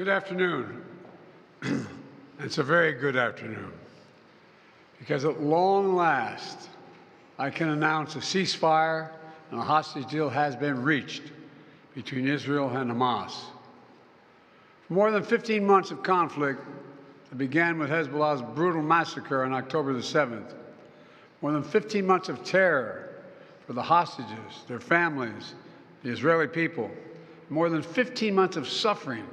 Good afternoon. It's a very good afternoon, because at long last, I can announce a ceasefire and a hostage deal has been reached between Israel and Hamas. For more than 15 months of conflict that began with Hezbollah's brutal massacre on October the 7th, more than 15 months of terror for the hostages, their families, the Israeli people, more than 15 months of suffering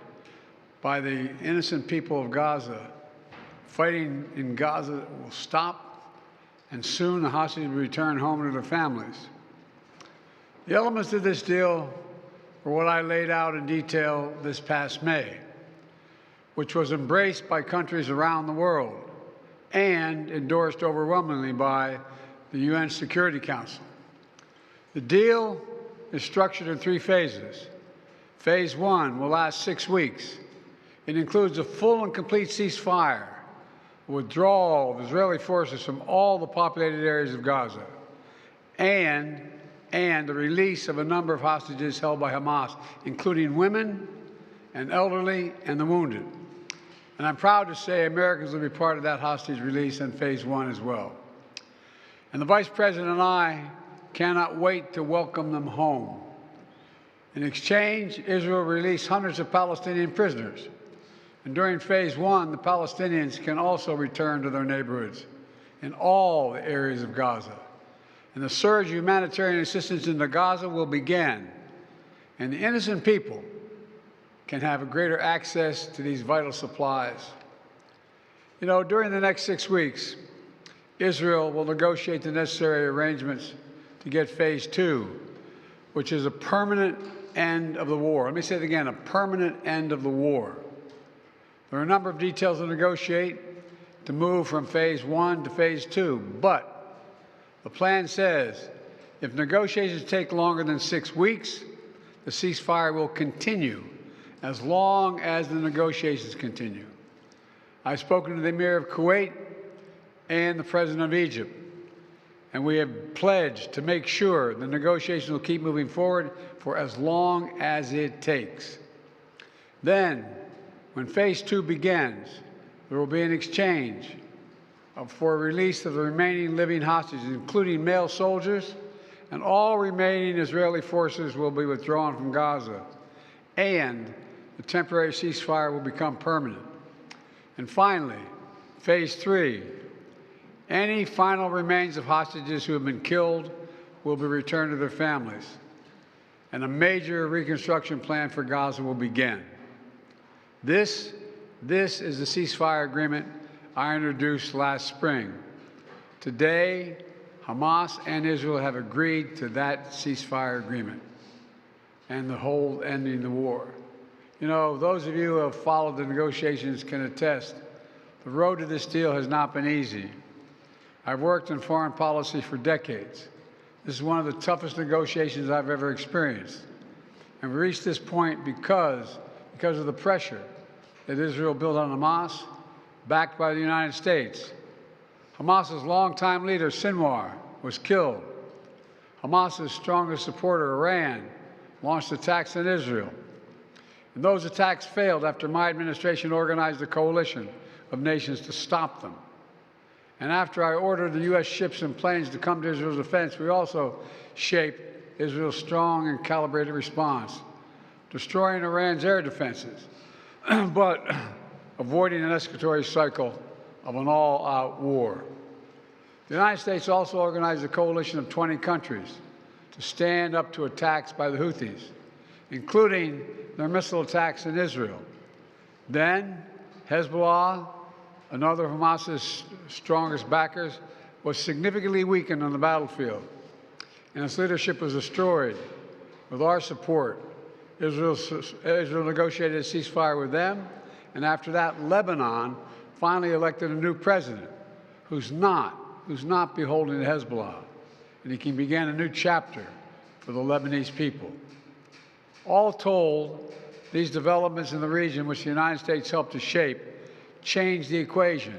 by the innocent people of Gaza. Fighting in Gaza will stop, and soon the hostages will return home to their families. The elements of this deal were what I laid out in detail this past May, which was embraced by countries around the world and endorsed overwhelmingly by the UN Security Council. The deal is structured in 3 phases. Phase 1 will last 6 weeks. It includes a full and complete ceasefire, a withdrawal of Israeli forces from all the populated areas of Gaza, and the release of a number of hostages held by Hamas, including women and elderly and the wounded. And I'm proud to say Americans will be part of that hostage release in Phase 1 as well. And the Vice President and I cannot wait to welcome them home. In exchange, Israel released hundreds of Palestinian prisoners. And during Phase 1, the Palestinians can also return to their neighborhoods in all the areas of Gaza. And the surge of humanitarian assistance into Gaza will begin. And the innocent people can have a greater access to these vital supplies. You know, during the next 6 weeks, Israel will negotiate the necessary arrangements to get Phase 2, which is a permanent end of the war. Let me say it again, a permanent end of the war. There are a number of details to negotiate to move from Phase 1 to Phase 2, but the plan says if negotiations take longer than 6 weeks, the ceasefire will continue as long as the negotiations continue. I've spoken to the Emir of Kuwait and the President of Egypt, and we have pledged to make sure the negotiations will keep moving forward for as long as it takes. Then, when Phase 2 begins, there will be an exchange for release of the remaining living hostages, including male soldiers, and all remaining Israeli forces will be withdrawn from Gaza, and the temporary ceasefire will become permanent. And finally, Phase 3, any final remains of hostages who have been killed will be returned to their families, and a major reconstruction plan for Gaza will begin. This is the ceasefire agreement I introduced last spring. Today, Hamas and Israel have agreed to that ceasefire agreement and the whole ending the war. You know, those of you who have followed the negotiations can attest, the road to this deal has not been easy. I've worked in foreign policy for decades. This is one of the toughest negotiations I've ever experienced. And we reached this point because of the pressure that Israel built on Hamas, backed by the United States. Hamas's longtime leader, Sinwar, was killed. Hamas's strongest supporter, Iran, launched attacks on Israel. And those attacks failed after my administration organized a coalition of nations to stop them. And after I ordered the U.S. ships and planes to come to Israel's defense, we also shaped Israel's strong and calibrated response, destroying Iran's air defenses, but avoiding an escalatory cycle of an all-out war. The United States also organized a coalition of 20 countries to stand up to attacks by the Houthis, including their missile attacks in Israel. Then, Hezbollah, another of Hamas's strongest backers, was significantly weakened on the battlefield, and its leadership was destroyed. With our support, Israel negotiated a ceasefire with them, and after that, Lebanon finally elected a new president who's not beholden to Hezbollah, and he can begin a new chapter for the Lebanese people. All told, these developments in the region, which the United States helped to shape, changed the equation.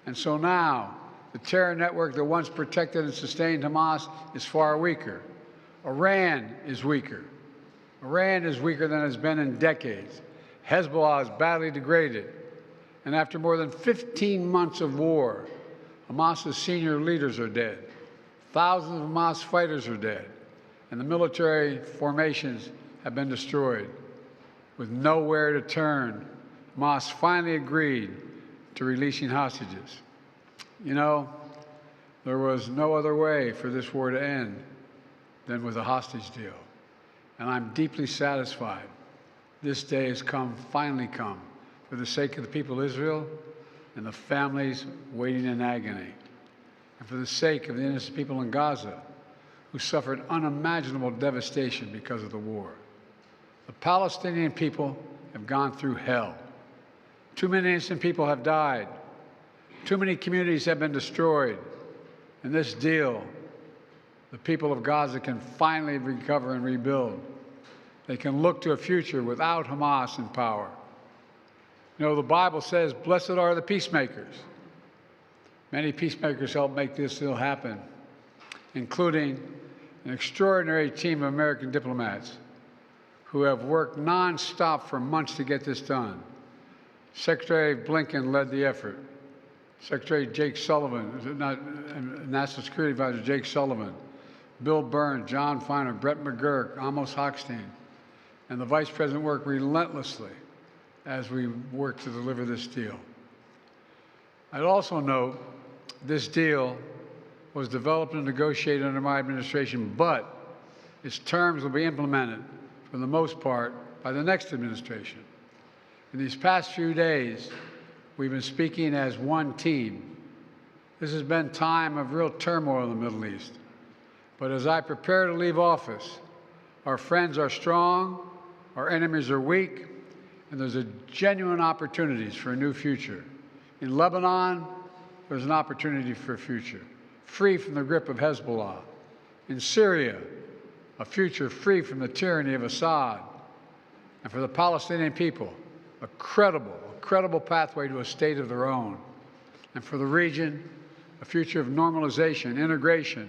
And so now, the terror network that once protected and sustained Hamas is far weaker. Iran is weaker. Iran is weaker than it's been in decades. Hezbollah is badly degraded, and after more than 15 months of war, Hamas's senior leaders are dead. Thousands of Hamas fighters are dead, and the military formations have been destroyed. With nowhere to turn, Hamas finally agreed to releasing hostages. You know, there was no other way for this war to end than with a hostage deal. And I'm deeply satisfied this day has finally come, for the sake of the people of Israel and the families waiting in agony, and for the sake of the innocent people in Gaza who suffered unimaginable devastation because of the war. The Palestinian people have gone through hell. Too many innocent people have died. Too many communities have been destroyed. In this deal, the people of Gaza can finally recover and rebuild. They can look to a future without Hamas in power. You know, the Bible says, "Blessed are the peacemakers." Many peacemakers helped make this deal happen, including an extraordinary team of American diplomats who have worked nonstop for months to get this done. Secretary Blinken led the effort. Secretary Jake Sullivan, National Security Advisor Jake Sullivan, Bill Burns, John Feiner, Brett McGurk, Amos Hochstein, and the Vice President worked relentlessly as we worked to deliver this deal. I'd also note this deal was developed and negotiated under my administration, but its terms will be implemented, for the most part, by the next administration. In these past few days, we've been speaking as one team. This has been time of real turmoil in the Middle East. But as I prepare to leave office, our friends are strong, our enemies are weak, and there's a genuine opportunities for a new future. In Lebanon, there's an opportunity for a future, free from the grip of Hezbollah. In Syria, a future free from the tyranny of Assad. And for the Palestinian people, a credible pathway to a state of their own. And for the region, a future of normalization, integration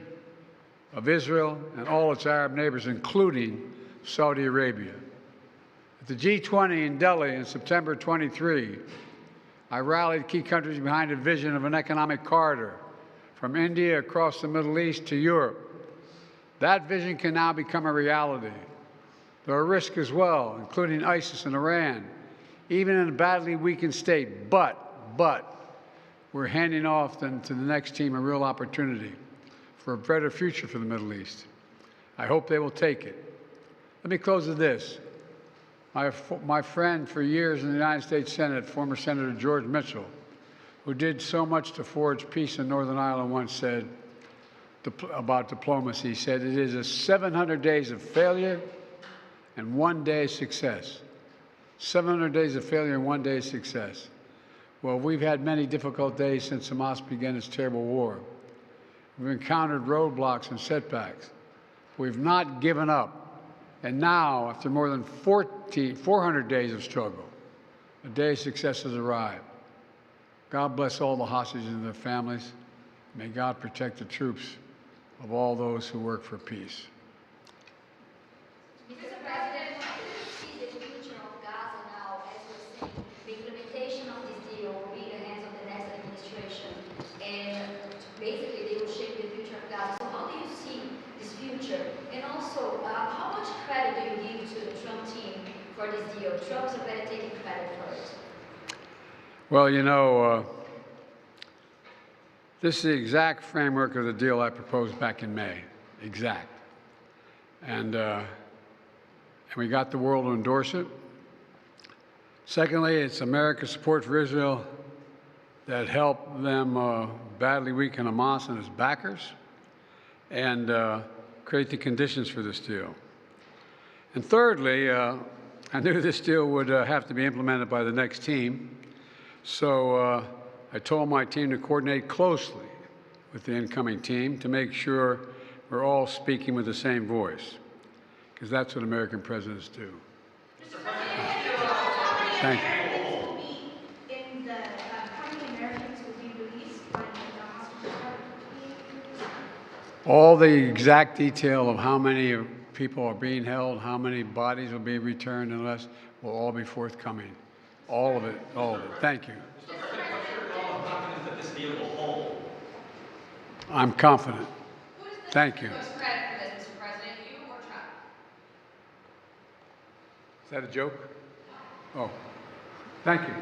of Israel and all its Arab neighbors, including Saudi Arabia. At the G20 in Delhi in September 23, I rallied key countries behind a vision of an economic corridor from India across the Middle East to Europe. That vision can now become a reality. There are risks as well, including ISIS and Iran, even in a badly weakened state. But we're handing off then to the next team a real opportunity for a better future for the Middle East. I hope they will take it. Let me close with this. My friend for years in the United States Senate, former Senator George Mitchell, who did so much to forge peace in Northern Ireland, once said about diplomacy, he said, "It is a 700 days of failure and 1 day of success." 700 days of failure and 1 day of success. Well, we've had many difficult days since Hamas began its terrible war. We've encountered roadblocks and setbacks. We've not given up. And now, after more than 400 days of struggle, a day of success has arrived. God bless all the hostages and their families. May God protect the troops of all those who work for peace. Mr. President, how do you see the future of Gaza now, as we're saying? The implementation of this deal will be in the hands of the next administration, and basically they will shape the future of Gaza. So how do you see this future? And also, how much credit do you give to the Trump team for this deal? Trump's already taking credit for it. Well, you know, this is the exact framework of the deal I proposed back in May. Exact. And we got the world to endorse it. Secondly, it's America's support for Israel that helped them badly weaken Hamas and its backers and create the conditions for this deal. And thirdly, I knew this deal would have to be implemented by the next team. So I told my team to coordinate closely with the incoming team to make sure we're all speaking with the same voice, because that's what American presidents do. Thank you. All the exact detail of how many people are being held, how many bodies will be returned, and less, will all be forthcoming. All of it, all of it. Thank you. Mr. President, what's your level of confidence that this deal will hold? I'm confident. Who does the Thank you. most credit for this, Mr. President, you or Trump? Is that a joke? Oh, thank you.